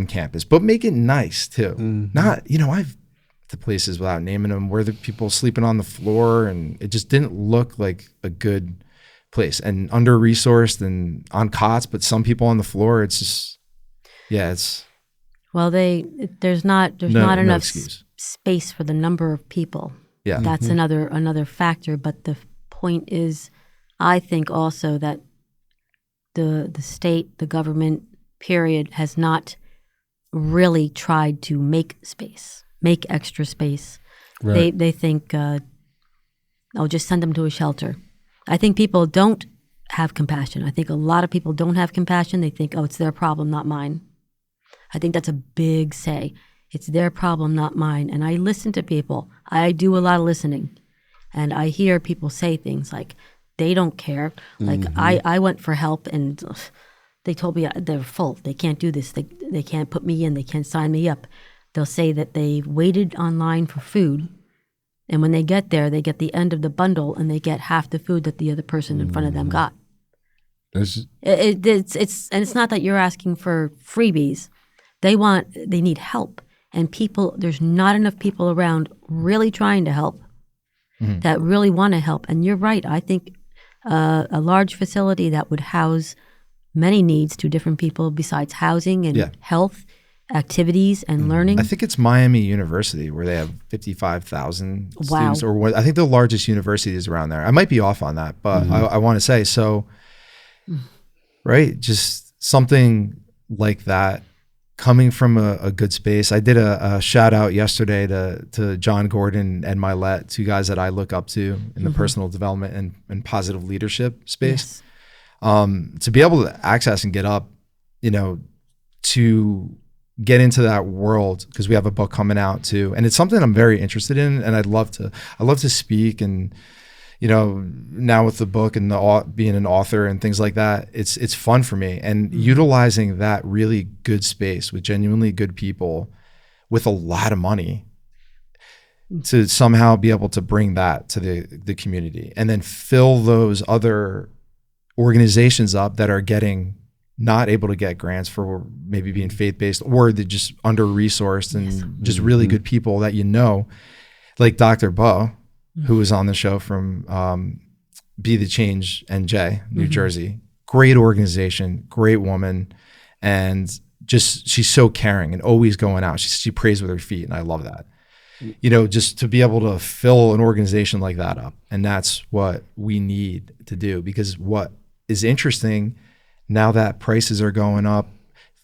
campus, but make it nice too. Not, you know, I've the places without naming them where the people sleeping on the floor and it just didn't look like a good place, and under-resourced and on cots, but some people on the floor, it's just, it's. Well, there's not enough space for the number of people. Yeah. That's another factor. But the point is, I think also that the state, the government, period, has not really tried to make space, make extra space. Right. They think, I'll just send them to a shelter. I think people don't have compassion. I think a lot of people don't have compassion. They think, oh, it's their problem, not mine. I think that's a big say. It's their problem, not mine. And I listen to people. I do a lot of listening. And I hear people say things like, they don't care. Like, I went for help and they told me they're full. They can't do this. They can't put me in. They can't sign me up. They'll say that they waited online for food. And when they get there, they get the end of the bundle and they get half the food that the other person in front of them got. It's not that you're asking for freebies. They need help. And there's not enough people around really trying to help, that really want to help. And you're right. I think a large facility that would house many needs to different people besides housing and health activities and learning. I think it's Miami University where they have 55,000 Wow. students, or what, I think the largest university is around there. I might be off on that, but I want to say, so, right, just something like that coming from a good space. I did a shout out yesterday to John Gordon and Mylette, two guys that I look up to in the personal development and positive leadership space. Yes. To be able to access and get up, to get into that world, because we have a book coming out too, and it's something I'm very interested in, and I love to speak, and now with the book and being an author and things like that, it's fun for me, and utilizing that really good space with genuinely good people with a lot of money to somehow be able to bring that to the community, and then fill those other organizations up that are not able to get grants for maybe being faith-based, or they're just under-resourced, and just really good people that like Dr. Bo, who was on the show from Be the Change NJ, New Jersey. Great organization, great woman, and just she's so caring and always going out. She prays with her feet, and I love that. Just to be able to fill an organization like that up, and that's what we need to do, because what is interesting now that prices are going up,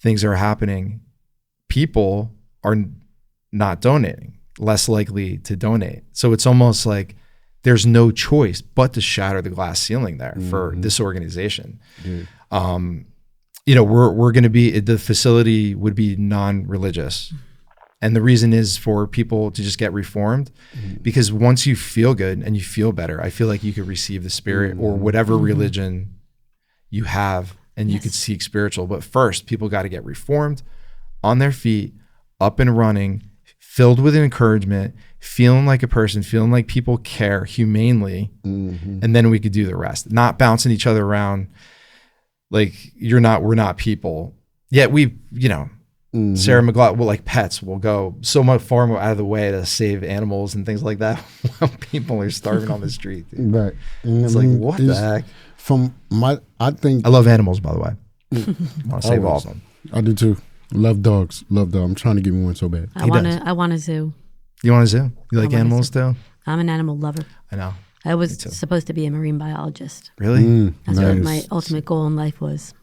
things are happening, people are not donating, less likely to donate. So it's almost like there's no choice but to shatter the glass ceiling there for this organization. We're going to be, the facility would be non-religious. And the reason is for people to just get reformed, because once you feel good and you feel better, I feel like you could receive the spirit or whatever religion you have, and you could seek spiritual. But first, people got to get reformed, on their feet, up and running, filled with encouragement, feeling like a person, feeling like people care humanely, and then we could do the rest. Not bouncing each other around like we're not people. Yet Sarah McLaughlin, like pets, will go so much far more out of the way to save animals and things like that while people are starving on the street. Dude. Right. It's like, what the heck? I think I love animals, by the way. I want to save all of them. I do too. Love dogs. I'm trying to get me one so bad. I want a zoo. You want a zoo? You like animals too? I'm an animal lover. I know. I was supposed to be a marine biologist. Really? That's what my ultimate goal in life was.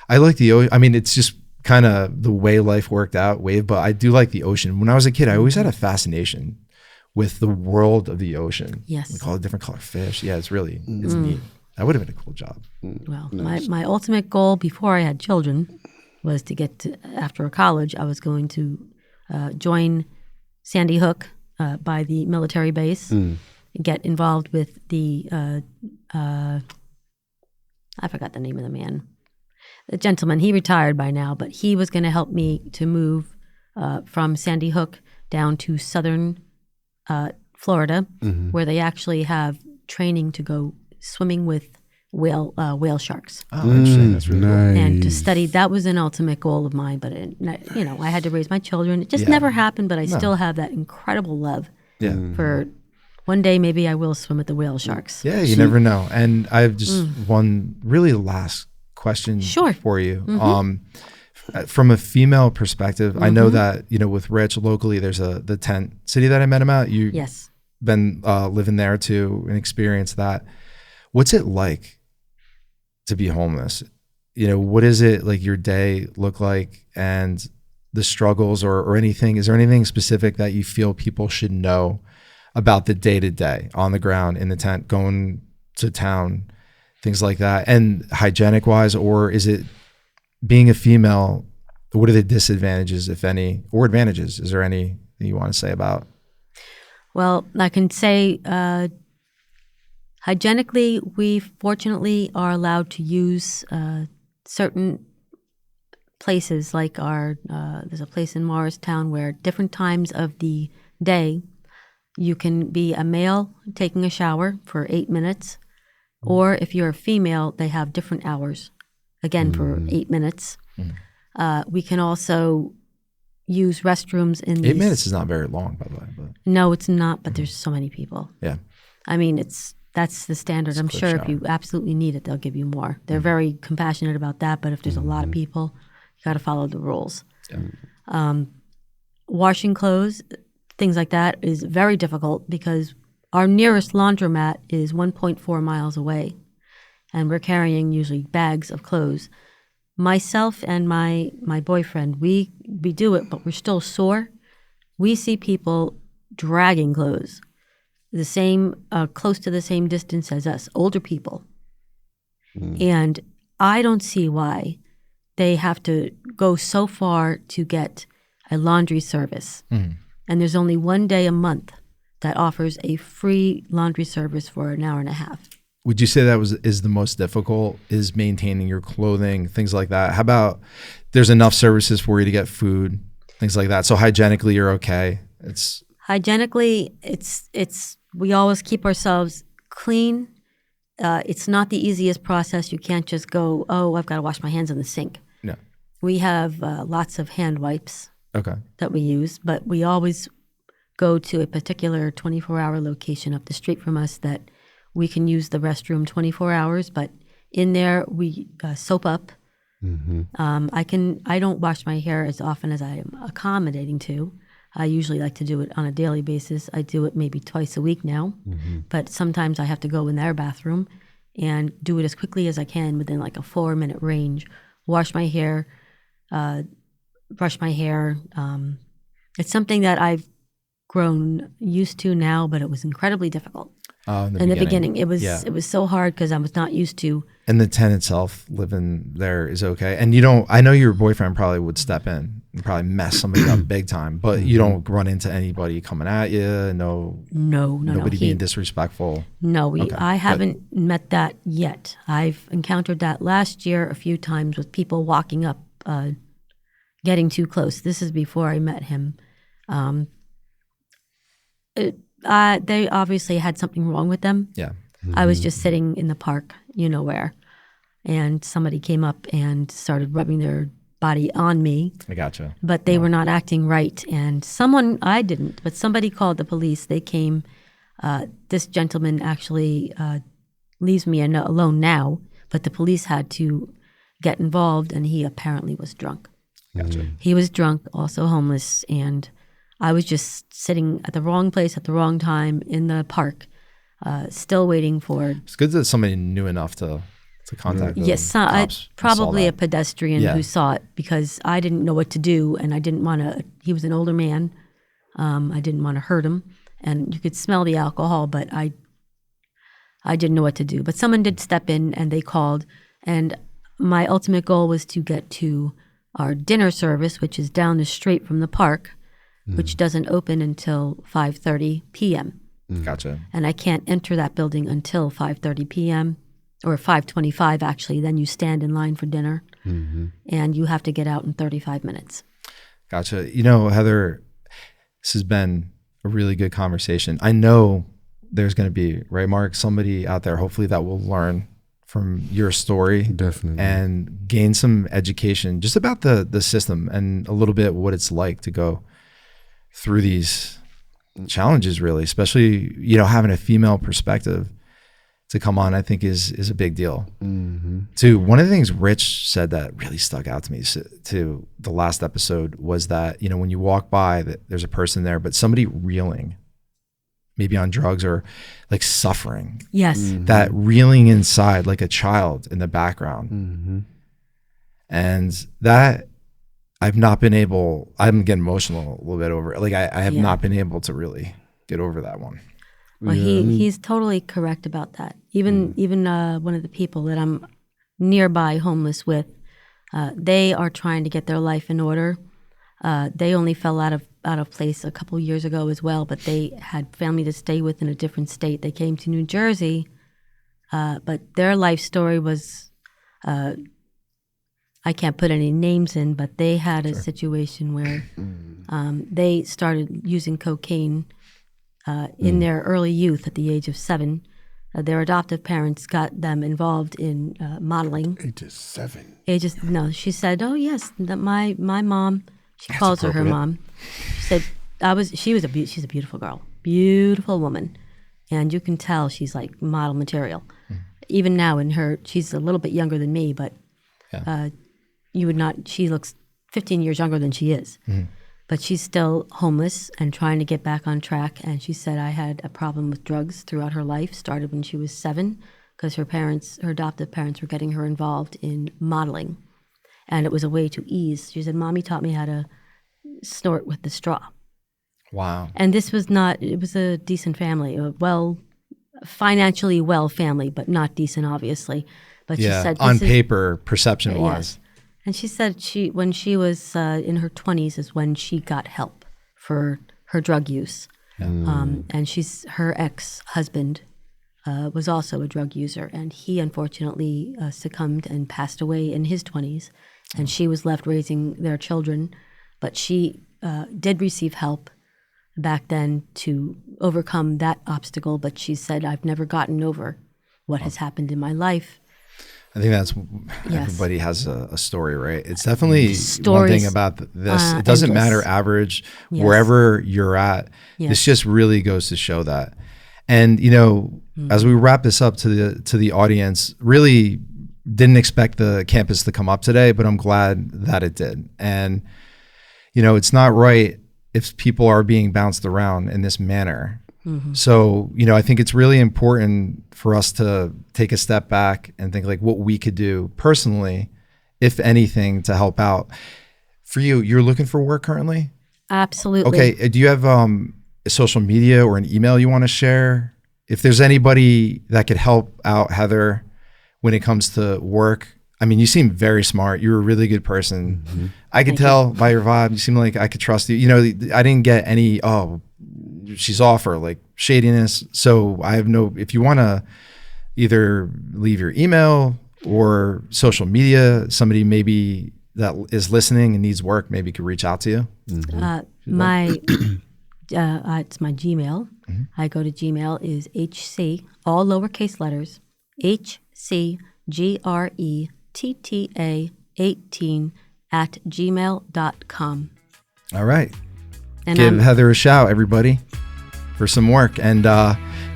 I like the ocean. I mean, it's just kind of the way life worked out, but I do like the ocean. When I was a kid, I always had a fascination with the world of the ocean. Yes. Like all the different color fish. Yeah, it's neat. That would have been a cool job. Well, my ultimate goal before I had children was to get to, after college, I was going to join Sandy Hook by the military base, and get involved with the, I forgot the name of the man. The gentleman, he retired by now, but he was going to help me to move from Sandy Hook down to southern Florida, where they actually have training to go swimming with whale sharks. Oh, interesting. That's really nice. cool. And to study, that was an ultimate goal of mine. But I had to raise my children. It just never happened. But I still have that incredible love for. One day, maybe I will swim with the whale sharks. Yeah, you never know. And I have just one really last question for you. From a female perspective, I know that with Rich locally, there's the tent city that I met him at. You've been living there too and experienced that. What's it like to be homeless? What is it like your day look like, and the struggles or anything? Is there anything specific that you feel people should know about the day-to-day on the ground, in the tent, going to town, things like that, and hygienic wise? Or is it being a female, what are the disadvantages, if any, or advantages? Is there anything you want to say about? Well, I can say hygienically, we fortunately are allowed to use certain places, like there's a place in Morristown where different times of the day you can be a male taking a shower for 8 minutes, or if you're a female, they have different hours, again, for 8 minutes. We can also use restrooms in 8 minutes is not very long, by the way. But. No, it's not, but there's so many people. Yeah. I mean, that's the standard. I'm sure if you absolutely need it, they'll give you more. They're very compassionate about that, but if there's a lot of people, you got to follow the rules. Washing clothes, things like that is very difficult because our nearest laundromat is 1.4 miles away, and we're carrying usually bags of clothes. Myself and my boyfriend, we do it, but we're still sore. We see people dragging clothes the same, close to the same distance as us, older people. And I don't see why they have to go so far to get a laundry service. And there's only one day a month that offers a free laundry service for an hour and a half. Would you say that is the most difficult, is maintaining your clothing, things like that? How about there's enough services for you to get food, things like that? So hygienically, you're okay. Hygienically, it's we always keep ourselves clean. It's not the easiest process. You can't just go, oh, I've got to wash my hands in the sink. No. We have lots of hand wipes that we use, but we always go to a particular 24-hour location up the street from us that we can use the restroom 24 hours, but in there we soap up. I don't wash my hair as often as I am accommodating to. I usually like to do it on a daily basis. I do it maybe twice a week now, but sometimes I have to go in their bathroom and do it as quickly as I can within like a 4-minute range. Wash my hair, brush my hair. It's something that I've grown used to now, but it was incredibly difficult. In the beginning, it was so hard because I was not used to. And the tent itself, living there is okay. And I know your boyfriend probably would step in and probably mess somebody up big time, but you don't run into anybody coming at you. Nobody being disrespectful. No, I haven't met that yet. I've encountered that last year a few times with people walking up, getting too close. This is before I met him. They obviously had something wrong with them. Yeah. I was just sitting in the park, you know where, and somebody came up and started rubbing their body on me. I gotcha. But they were not acting right. And somebody called the police. They came. This gentleman actually leaves me alone now, but the police had to get involved, and he apparently was drunk. Gotcha. He was drunk, also homeless, and I was just sitting at the wrong place at the wrong time in the park, still waiting for. It's good that somebody knew enough to contact. Yes, probably a pedestrian who saw it, because I didn't know what to do, and I didn't want to. He was an older man. I didn't want to hurt him, and you could smell the alcohol, but I didn't know what to do. But someone did step in, and they called, and my ultimate goal was to get to our dinner service, which is down the street from the park, which doesn't open until 5:30 p.m. Gotcha. And I can't enter that building until 5:30 p.m. or 5:25 actually. Then you stand in line for dinner, and you have to get out in 35 minutes. Gotcha. Heather, this has been a really good conversation. I know there's going to be, right, Mark, somebody out there hopefully that will learn from your story. Definitely. And gain some education just about the system and a little bit what it's like to go through these challenges, really, especially, having a female perspective to come on, I think is a big deal. Too, one of the things Rich said that really stuck out to me to the last episode was that, when you walk by, there's a person there, but somebody reeling, maybe on drugs or like suffering. Yes. That reeling inside like a child in the background. And that I'm getting emotional a little bit over it. Like I have not been able to really get over that one. Well, he's totally correct about that. Even one of the people that I'm nearby homeless with, they are trying to get their life in order. They only fell out of place a couple years ago as well, but they had family to stay with in a different state. They came to New Jersey, but their life story was, I can't put any names in, but they had a situation where they started using cocaine in their early youth at the age of 7. Their adoptive parents got them involved in modeling. Ages 7. No, she said, oh yes, my mom, she calls her mom. She said, she's a beautiful girl, beautiful woman. And you can tell she's like model material. Even now she's a little bit younger than me, but she looks 15 years younger than she is. But she's still homeless and trying to get back on track. And she said, I had a problem with drugs throughout her life, started when she was 7, because her adoptive parents were getting her involved in modeling. And it was a way to ease. She said, Mommy taught me how to snort with the straw. Wow. And it was a decent family, financially well family, but not decent, obviously. But she said, on paper, perception-wise. Yes. And she said when she was in her 20s is when she got help for her drug use. And her ex-husband was also a drug user, and he unfortunately succumbed and passed away in his 20s, and she was left raising their children. But she did receive help back then to overcome that obstacle, but she said, I've never gotten over what has happened in my life. I think everybody has a story, right? It's definitely one thing about this. It doesn't matter average, wherever you're at. Yes. This just really goes to show that. And, as we wrap this up to the audience, really didn't expect the campus to come up today, but I'm glad that it did. And, it's not right if people are being bounced around in this manner. So, I think it's really important for us to take a step back and think like what we could do personally, if anything, to help out. For you, you're looking for work currently? Absolutely. Okay. Do you have a social media or an email you want to share? If there's anybody that could help out Heather when it comes to work, I mean, you seem very smart. You're a really good person. I could tell by your vibe. You seem like I could trust you. I didn't get any, she's off or like shadiness. So I have if you want to either leave your email or social media, somebody maybe that is listening and needs work maybe could reach out to you. It's my Gmail. I go to Gmail is HC, all lowercase letters, HCGRETTA18 All right. And give Heather a shout, everybody, for some work. And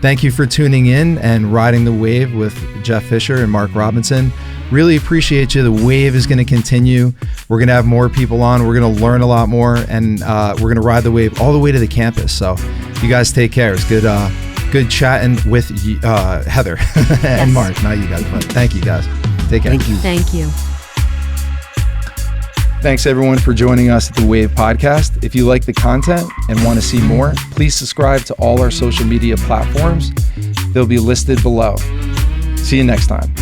thank you for tuning in and riding the wave with Jeff Fisher and Mark Robinson. Really appreciate you. The wave is going to continue. We're going to have more people on. We're going to learn a lot more, and we're going to ride the wave all the way to the campus. So you guys take care. It's good chatting with Heather and Mark. Not you guys, but thank you guys. Take care. Thank you. Thanks everyone for joining us at the Wave Podcast. If you like the content and want to see more, please subscribe to all our social media platforms. They'll be listed below. See you next time.